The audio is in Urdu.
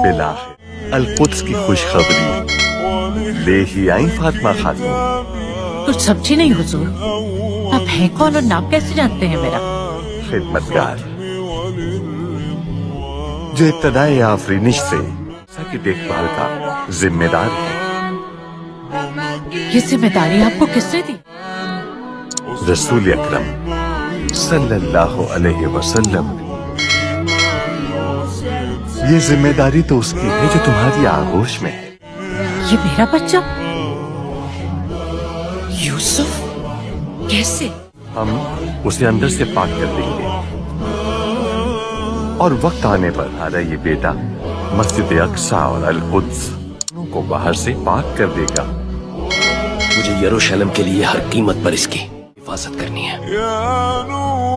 بالآخر القدس کی خوشخبری لے ہی آئیں فاطمہ خاتون. کچھ سمجھی نہیں حضور، آپ ہیں کون اور نام کیسے جانتے ہیں میرا؟ خدمتگار جو ابتدائے آفرینش سے کی دیکھ بھال کا ذمہ دار ہے. یہ ذمہ داری آپ کو کس نے دی؟ رسول اکرم صلی اللہ علیہ وسلم. یہ ذمہ داری تو اس کی ہے جو تمہاری آغوش میں ہے. یہ میرا بچہ یوسف؟ کیسے؟ ہم اسے اندر سے پاک کر دیں گے اور وقت آنے پر ہمارا یہ بیٹا مسجد اقصی اور القدس کو باہر سے پاک کر دے گا. مجھے یروشلم کے لیے ہر قیمت پر اس کی حفاظت کرنی ہے.